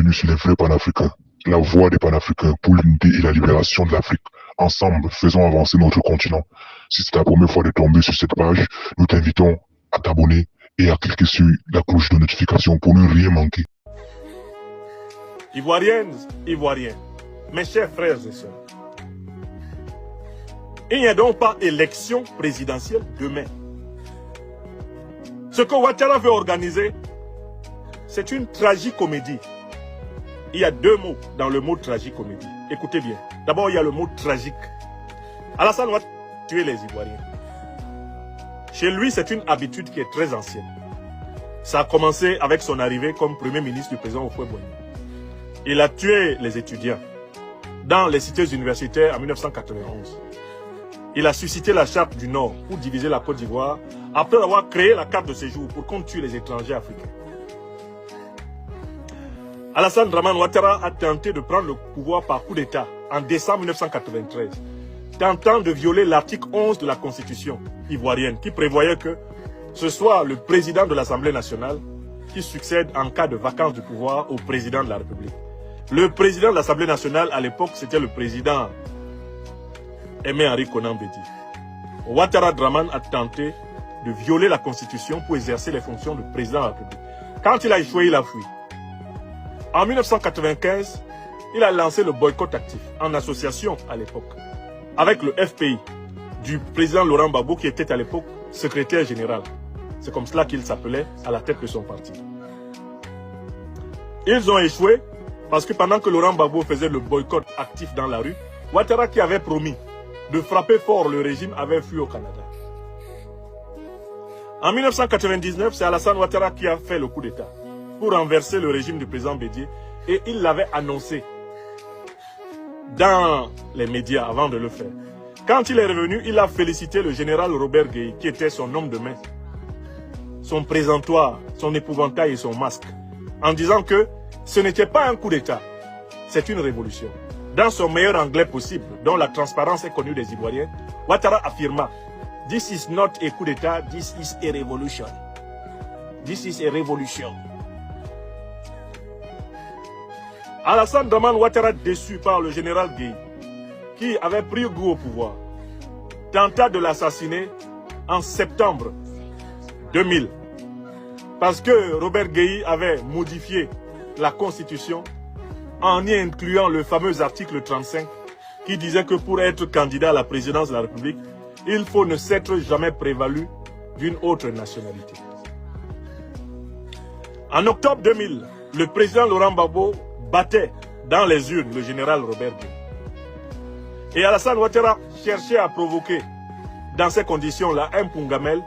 bienvenue sur les vrais panafricains, la voix des panafricains pour l'unité et la libération de l'Afrique. Ensemble, faisons avancer notre continent. Si c'est ta première fois de tomber sur cette page, nous t'invitons à t'abonner et à cliquer sur la cloche de notification pour ne rien manquer. Ivoiriennes, Ivoiriens, mes chers frères et sœurs, il n'y a donc pas élection présidentielle demain. Ce que Ouattara veut organiser, c'est une tragicomédie. Il y a deux mots dans le mot tragicomédie. Écoutez bien. D'abord, il y a le mot tragique. Alassane Ouattara va tuer les Ivoiriens. Chez lui, c'est une habitude qui est très ancienne. Ça a commencé avec son arrivée comme premier ministre du président Houphouët-Boigny. Il a tué les étudiants dans les cités universitaires en 1991. Il a suscité la charte du Nord pour diviser la Côte d'Ivoire après avoir créé la carte de séjour pour qu'on tue les étrangers africains. Alassane Dramane Ouattara a tenté de prendre le pouvoir par coup d'État en décembre 1993, tentant de violer l'article 11 de la Constitution ivoirienne qui prévoyait que ce soit le président de l'Assemblée nationale qui succède en cas de vacance du pouvoir au président de la République. Le président de l'Assemblée nationale à l'époque, c'était le président Aimé-Henri Konan Bédié. Ouattara Dramane a tenté de violer la Constitution pour exercer les fonctions de président de la République. Quand il a échoué, il a fui. En 1995, il a lancé le boycott actif en association à l'époque avec le FPI du président Laurent Gbagbo qui était à l'époque secrétaire général. C'est comme cela qu'il s'appelait à la tête de son parti. Ils ont échoué parce que pendant que Laurent Gbagbo faisait le boycott actif dans la rue, Ouattara qui avait promis de frapper fort le régime avait fui au Canada. En 1999, c'est Alassane Ouattara qui a fait le coup d'État pour renverser le régime du président Bédié et il l'avait annoncé dans les médias avant de le faire. Quand il est revenu, il a félicité le général Robert Gueye qui était son homme de main, son présentoir, son épouvantail et son masque en disant que ce n'était pas un coup d'État, c'est une révolution. Dans son meilleur anglais possible, dont la transparence est connue des Ivoiriens, Ouattara affirma « This is not a coup d'État, this is a revolution. This is a revolution. » Alassane Dramane Ouattara, déçu par le général Gueye, qui avait pris goût au pouvoir, tenta de l'assassiner en septembre 2000. Parce que Robert Gueye avait modifié la Constitution en y incluant le fameux article 35 qui disait que pour être candidat à la présidence de la République, il faut ne s'être jamais prévalu d'une autre nationalité. En octobre 2000, le président Laurent Gbagbo battait dans les urnes le général Robert Gueye. Et Alassane Ouattara cherchait à provoquer dans ces conditions-là un Pungamel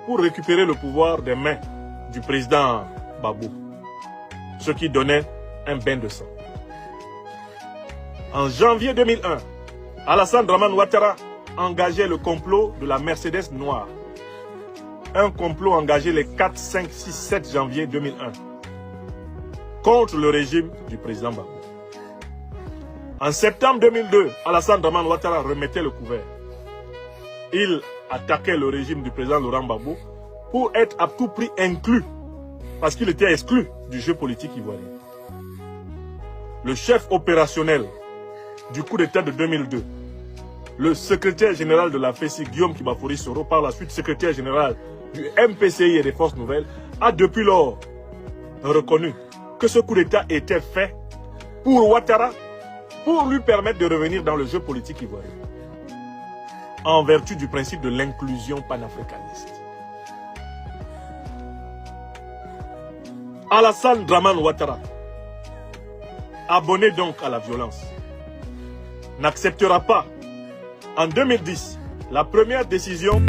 pour récupérer le pouvoir des mains du président Gbagbo, ce qui donnait un bain de sang. En janvier 2001, Alassane Dramane Ouattara engageait le complot de la Mercedes noire. Un complot engagé les 4, 5, 6, 7 janvier 2001 contre le régime du président Gbagbo. En septembre 2002, Alassane Dramane Ouattara remettait le couvert. Il attaquait le régime du président Laurent Gbagbo pour être à tout prix inclus, parce qu'il était exclu du jeu politique ivoirien. Le chef opérationnel du coup d'État de 2002, le secrétaire général de la FECI, Guillaume Kibafori Soro, par la suite secrétaire général du MPCI et des Forces Nouvelles, a depuis lors reconnu que ce coup d'État était fait pour Ouattara, pour lui permettre de revenir dans le jeu politique ivoirien, en vertu du principe de l'inclusion panafricaniste. Alassane Dramane Ouattara, abonné donc à la violence, n'acceptera pas, en 2010, la première décision